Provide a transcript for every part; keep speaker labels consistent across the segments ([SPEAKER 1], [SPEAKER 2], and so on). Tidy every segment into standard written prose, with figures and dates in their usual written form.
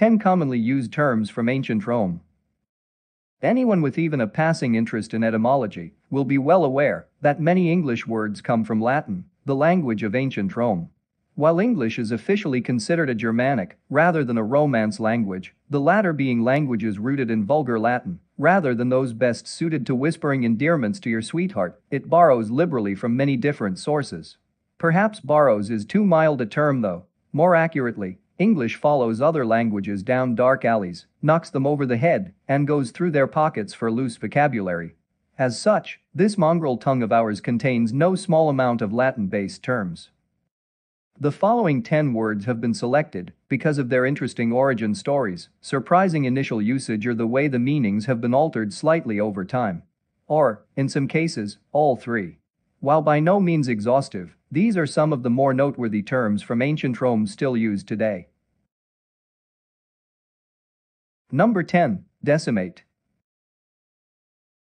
[SPEAKER 1] 10 commonly used terms from ancient Rome. Anyone with even a passing interest in etymology will be well aware that many English words come from Latin, the language of ancient Rome. While English is officially considered a Germanic rather than a Romance language, the latter being languages rooted in vulgar Latin rather than those best suited to whispering endearments to your sweetheart, it borrows liberally from many different sources. Perhaps borrows is too mild a term though. More accurately, English follows other languages down dark alleys, knocks them over the head, and goes through their pockets for loose vocabulary. As such, this mongrel tongue of ours contains no small amount of Latin-based terms. The following 10 words have been selected because of their interesting origin stories, surprising initial usage, or the way the meanings have been altered slightly over time. Or, in some cases, all three. While by no means exhaustive, these are some of the more noteworthy terms from ancient Rome still used today. Number 10. Decimate.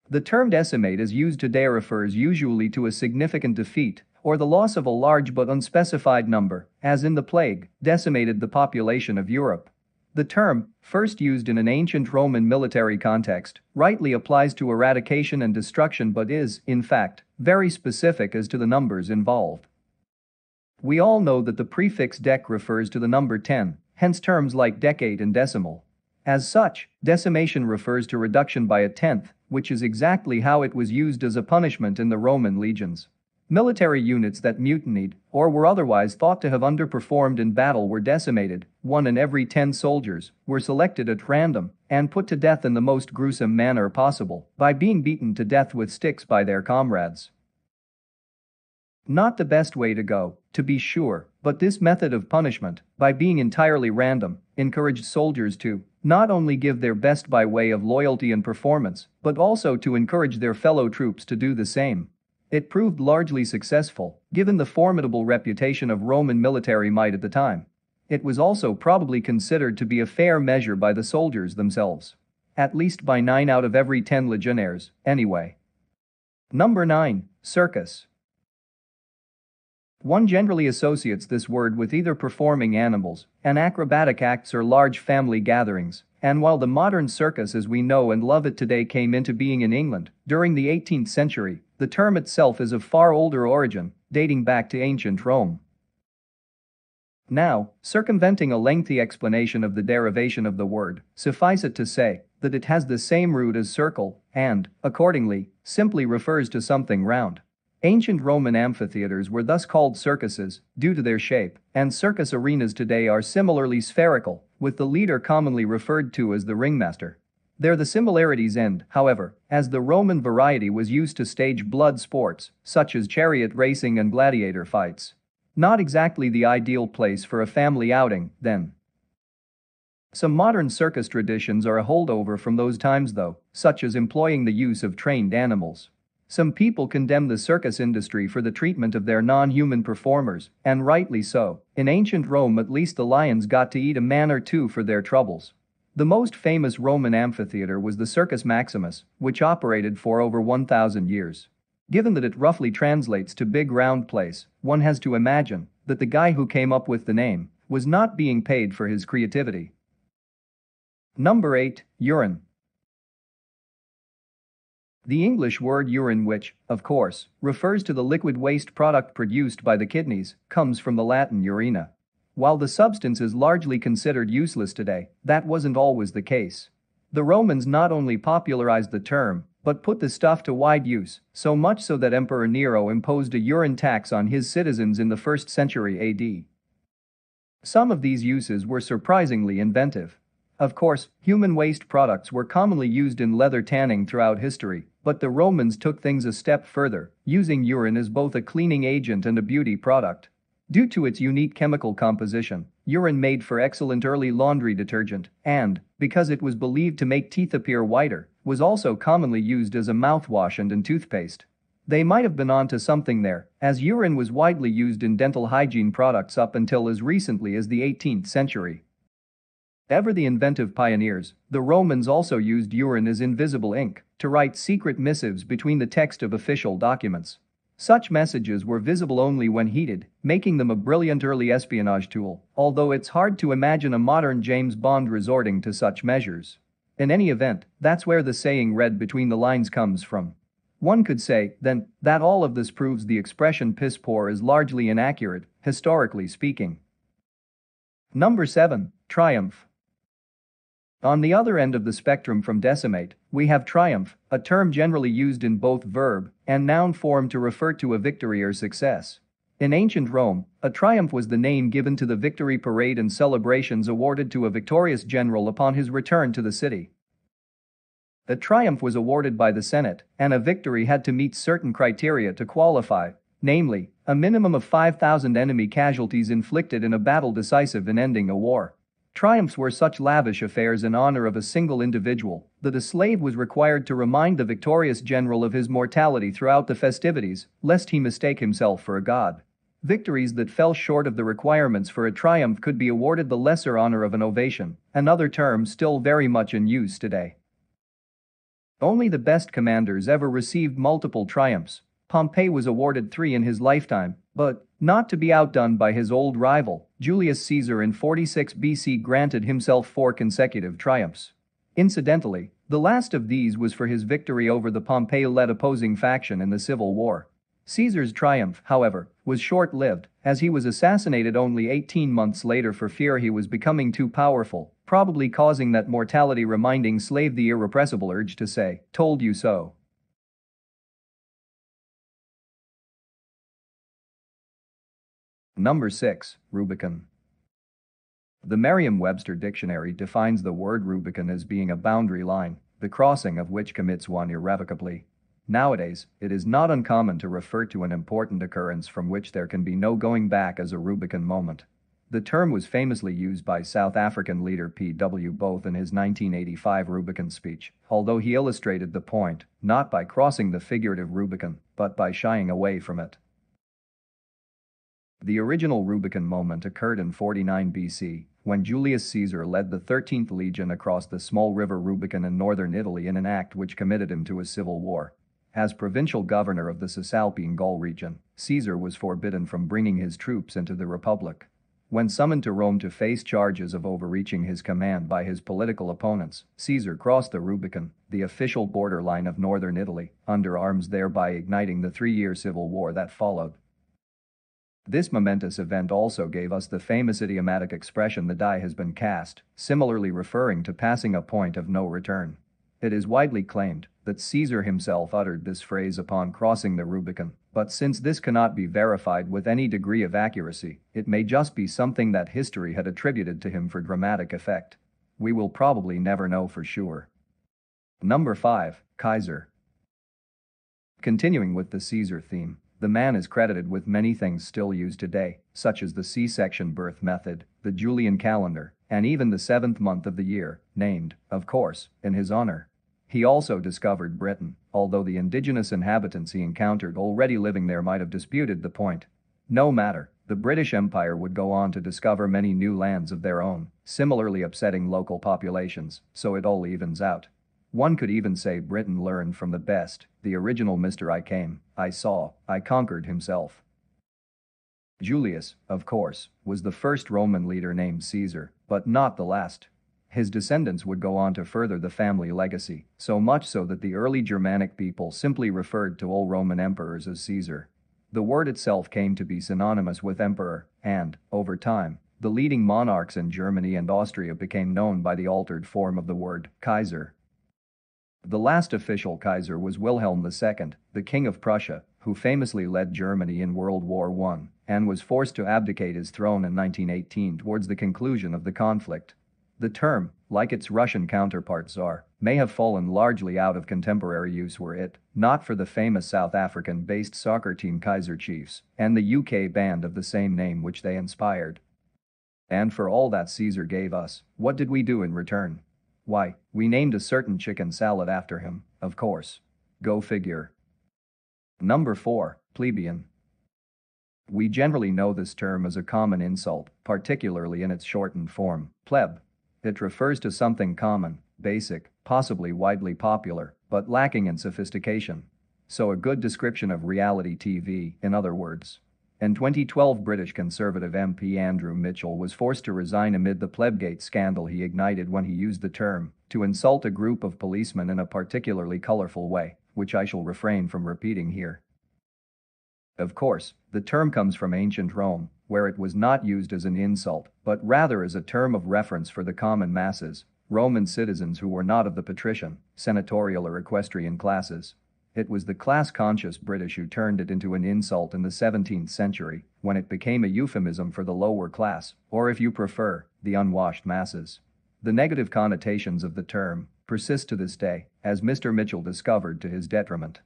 [SPEAKER 1] The term decimate as used today refers usually to a significant defeat or the loss of a large but unspecified number, as in the plague, decimated the population of Europe. The term, first used in an ancient Roman military context, rightly applies to eradication and destruction but is, in fact, very specific as to the numbers involved. We all know that the prefix dec refers to the number 10, hence terms like decade and decimal. As such, decimation refers to reduction by a tenth, which is exactly how it was used as a punishment in the Roman legions. Military units that mutinied or were otherwise thought to have underperformed in battle were decimated. 1 in every 10 soldiers were selected at random and put to death in the most gruesome manner possible by being beaten to death with sticks by their comrades. Not the best way to go, to be sure, but this method of punishment, by being entirely random, encouraged soldiers to not only give their best by way of loyalty and performance, but also to encourage their fellow troops to do the same. It proved largely successful, given the formidable reputation of Roman military might at the time. It was also probably considered to be a fair measure by the soldiers themselves. At least by 9 out of every 10 legionnaires, anyway. Number 9. Circus. One generally associates this word with either performing animals and acrobatic acts or large family gatherings, and while the modern circus as we know and love it today came into being in England during the 18th century, the term itself is of far older origin, dating back to ancient Rome. Now, circumventing a lengthy explanation of the derivation of the word, suffice it to say that it has the same root as circle and, accordingly, simply refers to something round. Ancient Roman amphitheaters were thus called circuses due to their shape, and circus arenas today are similarly spherical, with the leader commonly referred to as the ringmaster. There the similarities end, however, as the Roman variety was used to stage blood sports, such as chariot racing and gladiator fights. Not exactly the ideal place for a family outing, then. Some modern circus traditions are a holdover from those times though, such as employing the use of trained animals. Some people condemn the circus industry for the treatment of their non-human performers, and rightly so. In ancient Rome at least the lions got to eat a man or two for their troubles. The most famous Roman amphitheater was the Circus Maximus, which operated for over 1,000 years. Given that it roughly translates to big round place, one has to imagine that the guy who came up with the name was not being paid for his creativity. Number 8. Urine. The English word urine, which, of course, refers to the liquid waste product produced by the kidneys, comes from the Latin urina. While the substance is largely considered useless today, that wasn't always the case. The Romans not only popularized the term, but put the stuff to wide use, so much so that Emperor Nero imposed a urine tax on his citizens in the 1st century AD. Some of these uses were surprisingly inventive. Of course, human waste products were commonly used in leather tanning throughout history, but the Romans took things a step further, using urine as both a cleaning agent and a beauty product. Due to its unique chemical composition, urine made for excellent early laundry detergent, and, because it was believed to make teeth appear whiter, was also commonly used as a mouthwash and in toothpaste. They might have been onto something there, as urine was widely used in dental hygiene products up until as recently as the 18th century. Ever the inventive pioneers, the Romans also used urine as invisible ink to write secret missives between the text of official documents. Such messages were visible only when heated, making them a brilliant early espionage tool, although it's hard to imagine a modern James Bond resorting to such measures. In any event, that's where the saying "read between the lines" comes from. One could say, then, that all of this proves the expression piss poor is largely inaccurate, historically speaking. Number 7. Triumph. On the other end of the spectrum from decimate, we have triumph, a term generally used in both verb and noun form to refer to a victory or success. In ancient Rome, a triumph was the name given to the victory parade and celebrations awarded to a victorious general upon his return to the city. A triumph was awarded by the Senate, and a victory had to meet certain criteria to qualify, namely, a minimum of 5,000 enemy casualties inflicted in a battle decisive in ending a war. Triumphs were such lavish affairs in honor of a single individual that a slave was required to remind the victorious general of his mortality throughout the festivities, lest he mistake himself for a god. Victories that fell short of the requirements for a triumph could be awarded the lesser honor of an ovation, another term still very much in use today. Only the best commanders ever received multiple triumphs. Pompey was awarded 3 in his lifetime, but, not to be outdone by his old rival, Julius Caesar in 46 BC granted himself 4 consecutive triumphs. Incidentally, the last of these was for his victory over the Pompey-led opposing faction in the Civil War. Caesar's triumph, however, was short-lived, as he was assassinated only 18 months later for fear he was becoming too powerful, probably causing that mortality reminding slave the irrepressible urge to say, "Told you so." Number 6. Rubicon. The Merriam-Webster dictionary defines the word Rubicon as being a boundary line, the crossing of which commits one irrevocably. Nowadays, it is not uncommon to refer to an important occurrence from which there can be no going back as a Rubicon moment. The term was famously used by South African leader P.W. Botha in his 1985 Rubicon speech, although he illustrated the point not by crossing the figurative Rubicon, but by shying away from it. The original Rubicon moment occurred in 49 BC, when Julius Caesar led the 13th Legion across the small river Rubicon in northern Italy in an act which committed him to a civil war. As provincial governor of the Cisalpine Gaul region, Caesar was forbidden from bringing his troops into the Republic. When summoned to Rome to face charges of overreaching his command by his political opponents, Caesar crossed the Rubicon, the official borderline of northern Italy, under arms, thereby igniting the 3-year civil war that followed. This momentous event also gave us the famous idiomatic expression "the die has been cast," similarly referring to passing a point of no return. It is widely claimed that Caesar himself uttered this phrase upon crossing the Rubicon, but since this cannot be verified with any degree of accuracy, it may just be something that history had attributed to him for dramatic effect. We will probably never know for sure. Number 5. Kaiser. Continuing with the Caesar theme, the man is credited with many things still used today, such as the C-section birth method, the Julian calendar, and even the 7th month of the year, named, of course, in his honor. He also discovered Britain, although the indigenous inhabitants he encountered already living there might have disputed the point. No matter, the British Empire would go on to discover many new lands of their own, similarly upsetting local populations, so it all evens out. One could even say Britain learned from the best, the original Mr. I came, I saw, I conquered himself. Julius, of course, was the first Roman leader named Caesar, but not the last. His descendants would go on to further the family legacy, so much so that the early Germanic people simply referred to all Roman emperors as Caesar. The word itself came to be synonymous with emperor, and, over time, the leading monarchs in Germany and Austria became known by the altered form of the word Kaiser. The last official Kaiser was Wilhelm II, the King of Prussia, who famously led Germany in World War I and was forced to abdicate his throne in 1918 towards the conclusion of the conflict. The term, like its Russian counterpart Tsar, may have fallen largely out of contemporary use were it not for the famous South African-based soccer team Kaizer Chiefs and the UK band of the same name which they inspired. And for all that Caesar gave us, what did we do in return? Why, we named a certain chicken salad after him, of course. Go figure. Number 4. Plebeian. We generally know this term as a common insult, particularly in its shortened form, pleb. It refers to something common, basic, possibly widely popular, but lacking in sophistication. So a good description of reality TV, in other words. In 2012, British Conservative MP Andrew Mitchell was forced to resign amid the Plebgate scandal he ignited when he used the term to insult a group of policemen in a particularly colorful way, which I shall refrain from repeating here. Of course, the term comes from ancient Rome, where it was not used as an insult, but rather as a term of reference for the common masses, Roman citizens who were not of the patrician, senatorial or equestrian classes. It was the class-conscious British who turned it into an insult in the 17th century, when it became a euphemism for the lower class, or if you prefer, the unwashed masses. The negative connotations of the term persist to this day, as Mr. Mitchell discovered to his detriment.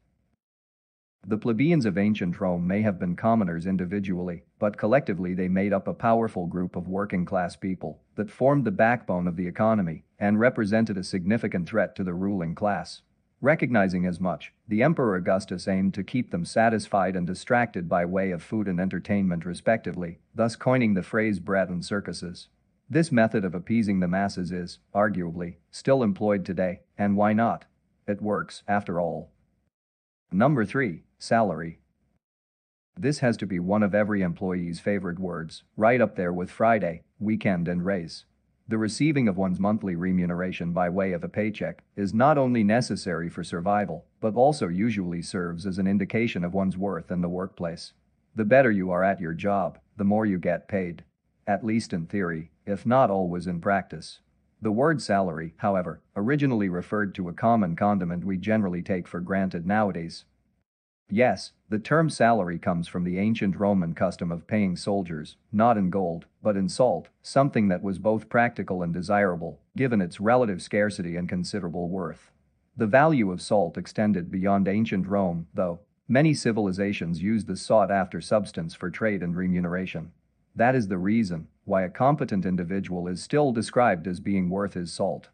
[SPEAKER 1] The plebeians of ancient Rome may have been commoners individually, but collectively they made up a powerful group of working-class people that formed the backbone of the economy and represented a significant threat to the ruling class. Recognizing as much, the Emperor Augustus aimed to keep them satisfied and distracted by way of food and entertainment respectively, thus coining the phrase bread and circuses. This method of appeasing the masses is, arguably, still employed today, and why not? It works, after all. Number 3. Salary. This has to be one of every employee's favorite words, right up there with Friday, weekend and raise. The receiving of one's monthly remuneration by way of a paycheck is not only necessary for survival, but also usually serves as an indication of one's worth in the workplace. The better you are at your job, the more you get paid. At least in theory, if not always in practice. The word salary, however, originally referred to a common condiment we generally take for granted nowadays. Yes, the term salary comes from the ancient Roman custom of paying soldiers, not in gold, but in salt, something that was both practical and desirable, given its relative scarcity and considerable worth. The value of salt extended beyond ancient Rome, though. Many civilizations used the sought-after substance for trade and remuneration. That is the reason why a competent individual is still described as being worth his salt.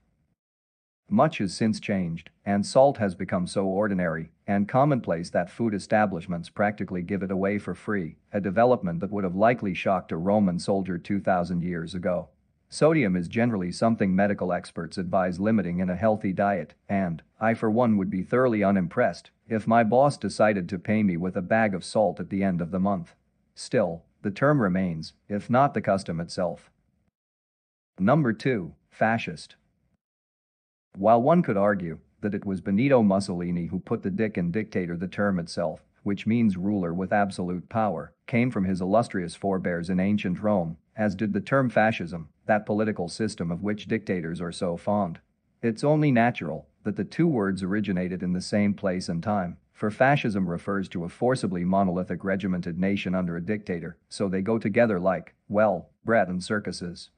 [SPEAKER 1] Much has since changed, and salt has become so ordinary and commonplace that food establishments practically give it away for free, a development that would have likely shocked a Roman soldier 2,000 years ago. Sodium is generally something medical experts advise limiting in a healthy diet, and I for one would be thoroughly unimpressed if my boss decided to pay me with a bag of salt at the end of the month. Still, the term remains, if not the custom itself. Number 2. Fascist. While one could argue that it was Benito Mussolini who put the dick in dictator, the term itself, which means ruler with absolute power, came from his illustrious forebears in ancient Rome, as did the term fascism, that political system of which dictators are so fond. It's only natural that the two words originated in the same place and time, for fascism refers to a forcibly monolithic regimented nation under a dictator, so they go together like, well, bread and circuses.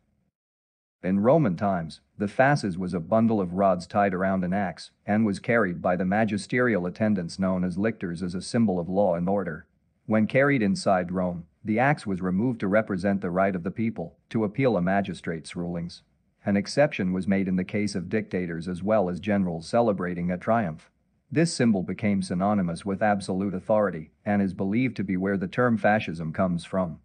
[SPEAKER 1] In Roman times, the fasces was a bundle of rods tied around an axe and was carried by the magisterial attendants known as lictors as a symbol of law and order. When carried inside Rome, the axe was removed to represent the right of the people to appeal a magistrate's rulings. An exception was made in the case of dictators as well as generals celebrating a triumph. This symbol became synonymous with absolute authority and is believed to be where the term fascism comes from.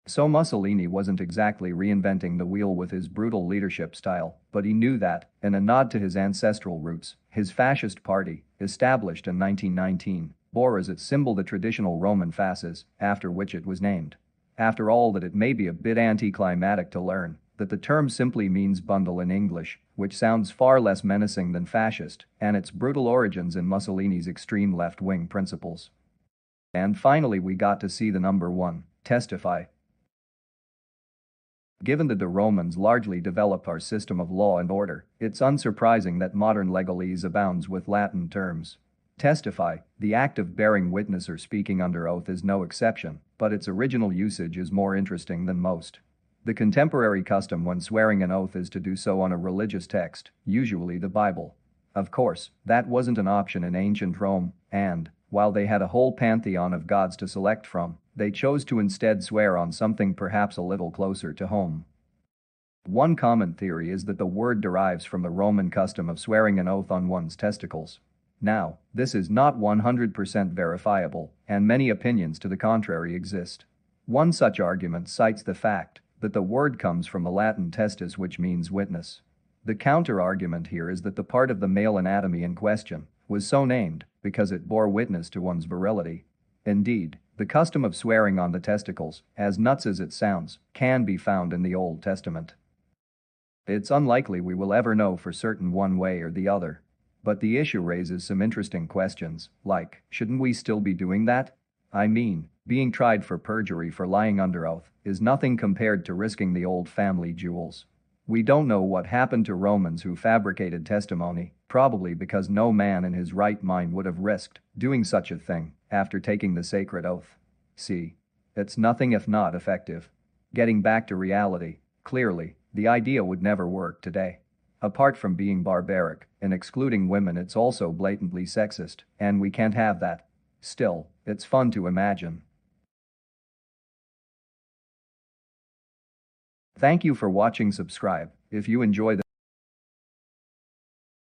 [SPEAKER 1] So Mussolini wasn't exactly reinventing the wheel with his brutal leadership style, but he knew that, in a nod to his ancestral roots, his fascist party, established in 1919, bore as its symbol the traditional Roman fasces, after which it was named. After all, that it may be a bit anticlimactic to learn that the term simply means bundle in English, which sounds far less menacing than fascist, and its brutal origins in Mussolini's extreme left-wing principles. And finally we got to see the number 1, testify. Given that the Romans largely developed our system of law and order, it's unsurprising that modern legalese abounds with Latin terms. Testify, the act of bearing witness or speaking under oath, is no exception, but its original usage is more interesting than most. The contemporary custom when swearing an oath is to do so on a religious text, usually the Bible. Of course, that wasn't an option in ancient Rome, and, while they had a whole pantheon of gods to select from, they chose to instead swear on something perhaps a little closer to home. One common theory is that the word derives from the Roman custom of swearing an oath on one's testicles. Now, this is not 100% verifiable, and many opinions to the contrary exist. One such argument cites the fact that the word comes from the Latin testis, which means witness. The counter-argument here is that the part of the male anatomy in question was so named because it bore witness to one's virility. Indeed, the custom of swearing on the testicles, as nuts as it sounds, can be found in the Old Testament. It's unlikely we will ever know for certain one way or the other. But the issue raises some interesting questions, like, shouldn't we still be doing that? I mean, being tried for perjury for lying under oath is nothing compared to risking the old family jewels. We don't know what happened to Romans who fabricated testimony, probably because no man in his right mind would have risked doing such a thing after taking the sacred oath. See? It's nothing if not effective. Getting back to reality, clearly, the idea would never work today. Apart from being barbaric and excluding women, it's also blatantly sexist, and we can't have that. Still, it's fun to imagine. Thank you for watching. Subscribe if you enjoy this